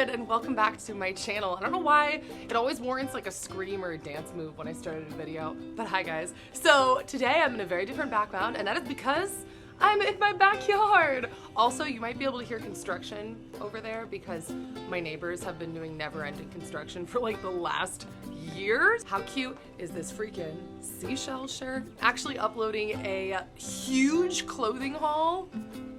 good, and welcome back to my channel. I don't know why it always warrants like a scream or a dance move when I started a video, but hi guys. So today I'm in a very different background, and that is because I'm in my backyard. Also, you might be able to hear construction over there because my neighbors have been doing never-ending construction for like the last years. How cute is this freaking seashell shirt? Actually uploading a huge clothing haul,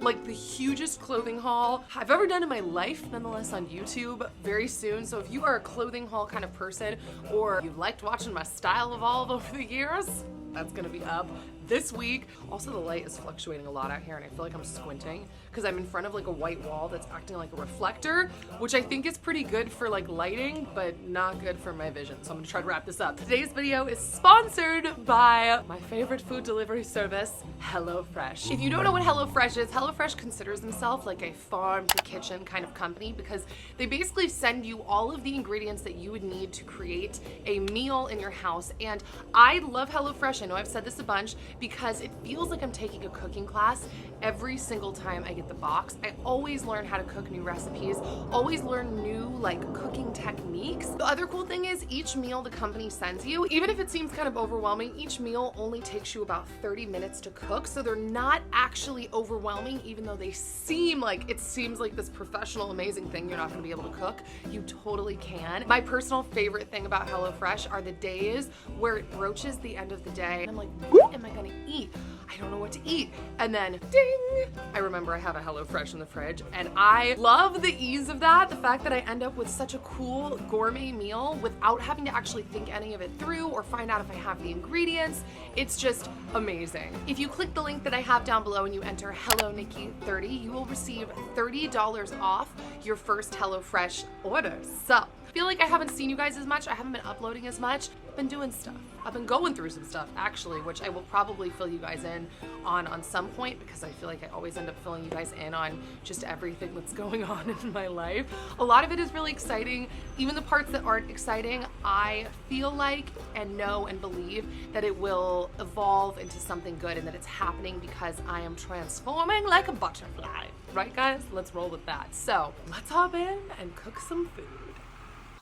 like the hugest clothing haul I've ever done in my life, nonetheless on YouTube very soon. So if you are a clothing haul kind of person, or you've liked watching my style evolve over the years, that's gonna be up this week. Also, the light is fluctuating a lot out here and I feel like I'm squinting because I'm in front of like a white wall that's acting like a reflector, which I think is pretty good for like lighting, but not good for my vision. So I'm gonna try to wrap this up. Today's video is sponsored by my favorite food delivery service, HelloFresh. If you don't know what HelloFresh is, HelloFresh considers themselves like a farm to kitchen kind of company because they basically send you all of the ingredients that you would need to create a meal in your house. And I love HelloFresh. I know I've said this a bunch, because it feels like I'm taking a cooking class every single time I get the box. I always learn how to cook new recipes, always learn new like cooking techniques. The other cool thing is each meal the company sends you, even if it seems kind of overwhelming, each meal only takes you about 30 minutes to cook. So they're not actually overwhelming, even though they seem like, it seems like this professional, amazing thing you're not gonna be able to cook. You totally can. My personal favorite thing about HelloFresh are the days where it broaches the end of the day and I'm like, what am I gonna eat? I don't know what to eat. And then ding, I remember I have a HelloFresh in the fridge and I love the ease of that. The fact that I end up with such a cool gourmet meal without having to actually think any of it through or find out if I have the ingredients. It's just amazing. If you click the link that I have down below and you enter Hello Nikki 30, you will receive $30 off your first HelloFresh order. So I feel like I haven't seen you guys as much. I haven't been uploading as much. I've been doing stuff. I've been going through some stuff actually, which I will probably fill you guys in on some point because I feel like I always end up filling you guys in on just everything that's going on in my life. A lot of it is really exciting. Even the parts that aren't exciting, I feel like and know and believe that it will evolve into something good and that it's happening because I am transforming like a butterfly. Right guys? Let's roll with that. So let's hop in and cook some food.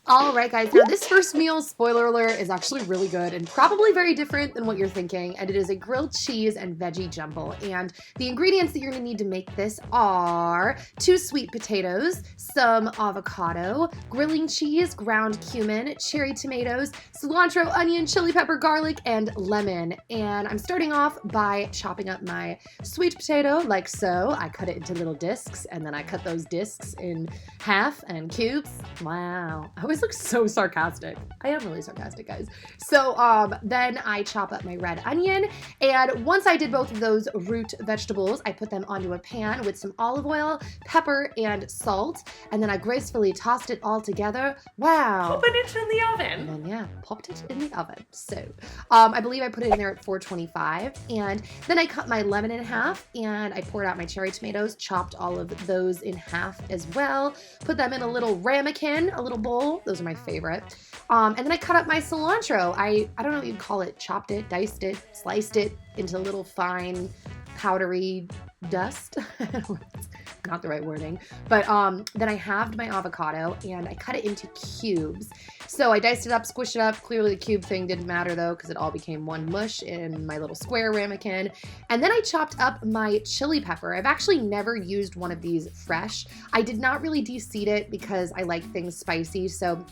All right, guys, now this first meal, spoiler alert, is actually really good and probably very different than what you're thinking, and it is a grilled cheese and veggie jumble. And the ingredients that you're gonna need to make this are 2 sweet potatoes, some avocado, grilling cheese, ground cumin, cherry tomatoes, cilantro, onion, chili pepper, garlic, and lemon. And I'm starting off by chopping up my sweet potato like so. I cut it into little discs, and then I cut those discs in half and cubes. Wow. I always look so sarcastic. I am really sarcastic, guys. So then I chop up my red onion, and once I did both of those root vegetables, I put them onto a pan with some olive oil, pepper, and salt, and then I gracefully tossed it all together. Wow. Popping it in the oven. And then, yeah, popped it in the oven. So I believe I put it in there at 425, and then I cut my lemon in half, and I poured out my cherry tomatoes, chopped all of those in half as well, put them in a little ramekin, a little bowl. Those are my favorite. And then I cut up my cilantro. I don't know what you'd call it. Chopped it, diced it, sliced it into little fine, powdery dust. Not the right wording. But then I halved my avocado and I cut it into cubes. So I diced it up, squished it up. Clearly the cube thing didn't matter though because it all became one mush in my little square ramekin. And then I chopped up my chili pepper. I've actually never used one of these fresh. I did not really de-seed it because I like things spicy. So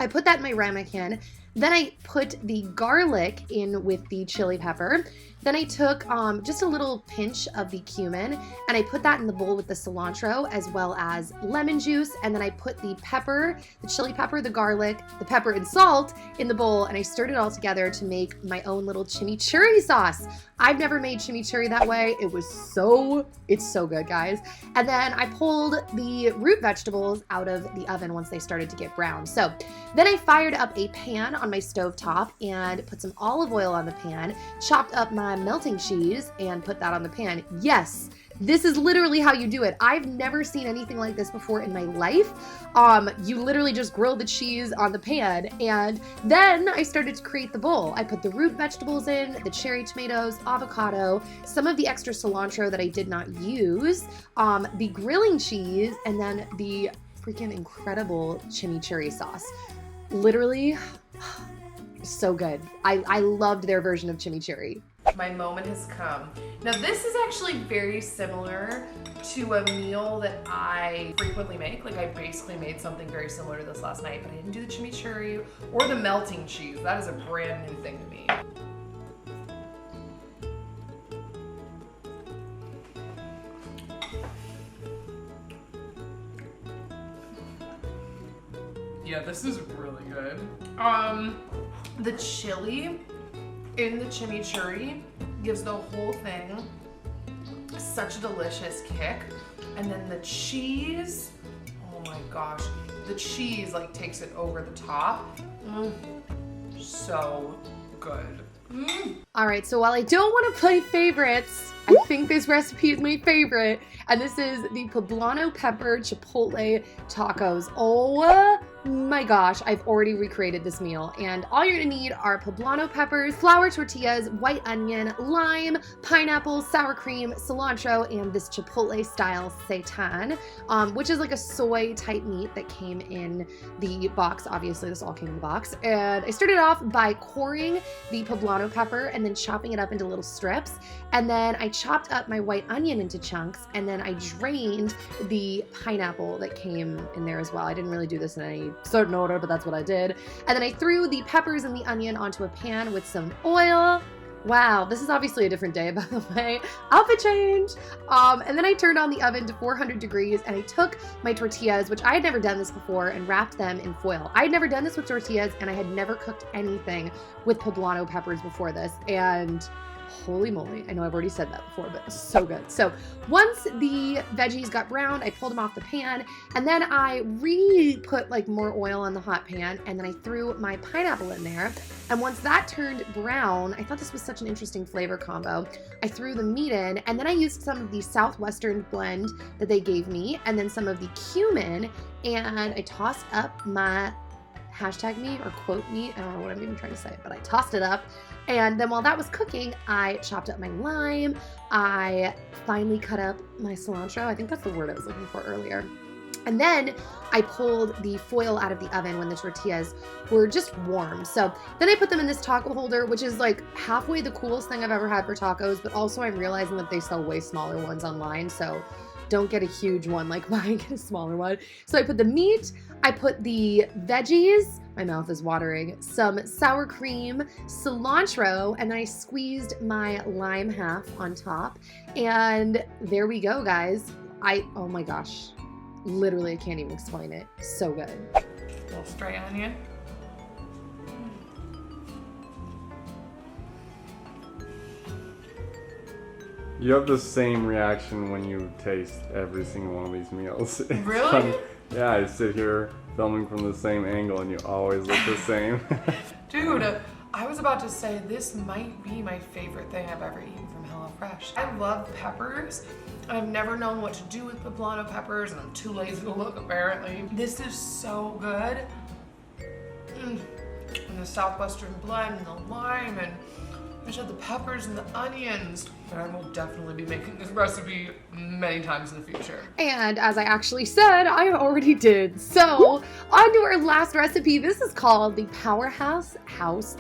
I put that in my ramekin. Then I put the garlic in with the chili pepper. Then I took just a little pinch of the cumin and I put that in the bowl with the cilantro as well as lemon juice. And then I put the pepper, the chili pepper, the garlic, the pepper and salt in the bowl, and I stirred it all together to make my own little chimichurri sauce. I've never made chimichurri that way. It's so good, guys. And then I pulled the root vegetables out of the oven once they started to get brown. So then I fired up a pan on my stovetop and put some olive oil on the pan, chopped up my melting cheese and put that on the pan. Yes, this is literally how you do it. I've never seen anything like this before in my life. You literally just grill the cheese on the pan, and then I started to create the bowl. I put the root vegetables in, the cherry tomatoes, avocado, some of the extra cilantro that I did not use, the grilling cheese, and then the freaking incredible chimichurri sauce. Literally, so good. I loved their version of chimichurri. My moment has come. Now this is actually very similar to a meal that I frequently make. Like I basically made something very similar to this last night, but I didn't do the chimichurri or the melting cheese. That is a brand new thing to me. Yeah, this is really good. The chili in the chimichurri gives the whole thing such a delicious kick. And then the cheese, oh my gosh, the cheese like takes it over the top. So good. All right, so while I don't want to play favorites, I think this recipe is my favorite, and this is the Poblano pepper chipotle tacos. Oh my gosh, I've already recreated this meal, and all you're gonna need are poblano peppers, flour tortillas, white onion, lime, pineapple, sour cream, cilantro, and this chipotle style seitan, which is like a soy type meat that came in the box. Obviously this all came in the box. And I started off by coring the poblano pepper and then chopping it up into little strips, and then I chopped up my white onion into chunks, and then I drained the pineapple that came in there as well. I didn't really do this in any certain order, but that's what I did. And then I threw the peppers and the onion onto a pan with some oil. Wow, this is obviously a different day, by the way. Outfit change! And then I turned on the oven to 400 degrees, and I took my tortillas, which I had never done this before, and wrapped them in foil. I had never done this with tortillas, and I had never cooked anything with poblano peppers before this, and holy moly, I know I've already said that before, but it's so good. So once the veggies got browned, I pulled them off the pan, and then I put like more oil on the hot pan, and then I threw my pineapple in there. And once that turned brown, I thought this was such an interesting flavor combo. I threw the meat in, and then I used some of the Southwestern blend that they gave me, and then some of the cumin, and I tossed up my hashtag meat or quote meat. I don't know what I'm even trying to say, but I tossed it up. And then while that was cooking, I chopped up my lime. I finely cut up my cilantro. I think that's the word I was looking for earlier. And then I pulled the foil out of the oven when the tortillas were just warm. So then I put them in this taco holder, which is like halfway the coolest thing I've ever had for tacos, but also I'm realizing that they sell way smaller ones online. So don't get a huge one like mine, get a smaller one. So I put the meat, I put the veggies, my mouth is watering, some sour cream, cilantro, and then I squeezed my lime half on top. And there we go, guys. Oh my gosh, literally I can't even explain it. So good. A little stray onion. You have the same reaction when you taste every single one of these meals. It's really? Fun. Yeah, I sit here filming from the same angle and you always look the same. Dude, I was about to say this might be my favorite thing I've ever eaten from HelloFresh. I love peppers. I've never known what to do with poblano peppers, and I'm too lazy to look apparently. This is so good. And the Southwestern blend, and the lime, and I just have the peppers and the onions. And I will definitely be making this recipe many times in the future. And as I actually said, I already did. So on to our last recipe. This is called the Powerhouse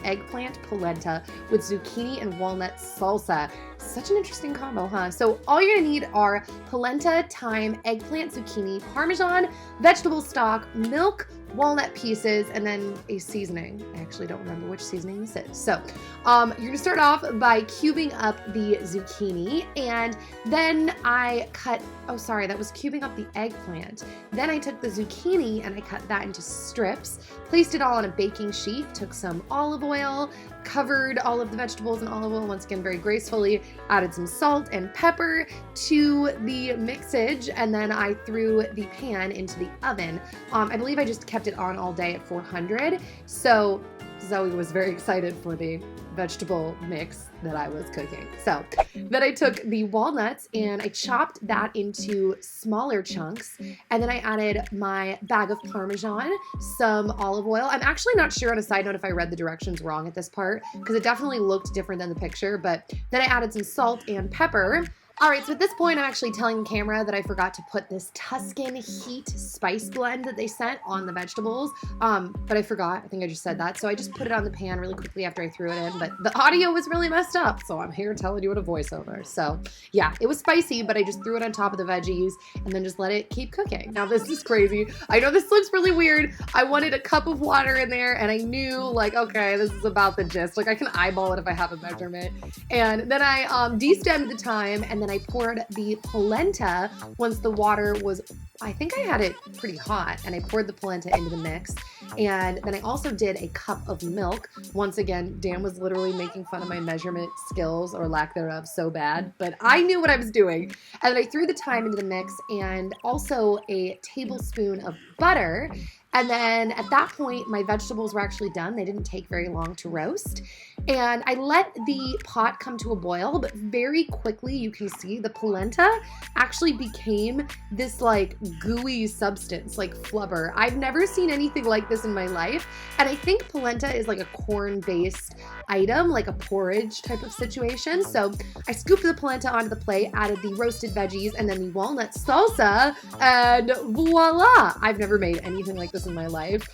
Eggplant Polenta with zucchini and walnut salsa. Such an interesting combo, huh? So all you're gonna need are polenta, thyme, eggplant, zucchini, Parmesan, vegetable stock, milk, walnut pieces, and then a seasoning. I actually don't remember which seasoning this is. So you're gonna start off by cubing up the zucchini, and then I cut, that was cubing up the eggplant. Then I took the zucchini and I cut that into strips, placed it all on a baking sheet, took some olive oil, covered all of the vegetables in olive oil once again very gracefully, added some salt and pepper to the mixage, and then I threw the pan into the oven. I believe I just kept it on all day at 400, so Zoe was very excited for the vegetable mix that I was cooking. So then I took the walnuts and I chopped that into smaller chunks, and then I added my bag of Parmesan, some olive oil. I'm actually not sure, on a side note, if I read the directions wrong at this part, because it definitely looked different than the picture, but then I added some salt and pepper. All right, so at this point, I'm actually telling the camera that I forgot to put this Tuscan Heat spice blend that they sent on the vegetables, but I forgot. I think I just said that. So I just put it on the pan really quickly after I threw it in, but the audio was really messed up, so I'm here telling you in a voiceover. So yeah, it was spicy, but I just threw it on top of the veggies and then just let it keep cooking. Now this is crazy. I know this looks really weird. I wanted a cup of water in there, and I knew, like, okay, this is about the gist. Like, I can eyeball it if I have a measurement. And then I de-stemmed the thyme, and then I poured the polenta once the water was, I think I had it pretty hot, and I poured the polenta into the mix. And then I also did a cup of milk. Once again, Dan was literally making fun of my measurement skills or lack thereof so bad, but I knew what I was doing. And then I threw the thyme into the mix and also a tablespoon of butter. And then at that point, my vegetables were actually done. They didn't take very long to roast. And I let the pot come to a boil, but very quickly you can see the polenta actually became this like gooey substance, like flubber. I've never seen anything like this in my life. And I think polenta is like a corn-based item, like a porridge type of situation. So I scooped the polenta onto the plate, added the roasted veggies and then the walnut salsa, and voila! I've never made anything like this in my life.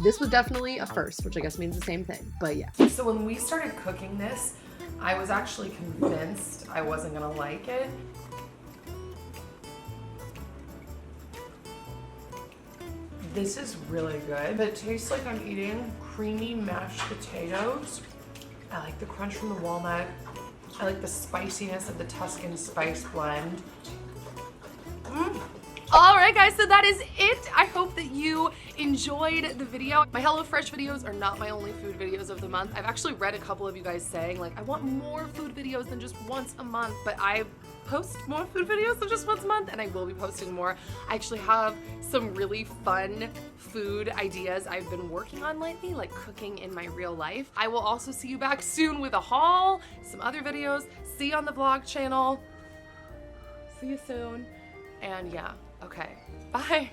This was definitely a first, which I guess means the same thing, but yeah. So when we started cooking this, I was actually convinced I wasn't gonna like it. This is really good. It tastes like I'm eating creamy mashed potatoes. I like the crunch from the walnut. I like the spiciness of the Tuscan spice blend. All right, guys, so that is it. I hope that you enjoyed the video. My HelloFresh videos are not my only food videos of the month. I've actually read a couple of you guys saying, like, I want more food videos than just once a month, but I post more food videos than just once a month, and I will be posting more. I actually have some really fun food ideas I've been working on lately, like cooking in my real life. I will also see you back soon with a haul, some other videos. See you on the vlog channel. See you soon. And yeah, okay, bye.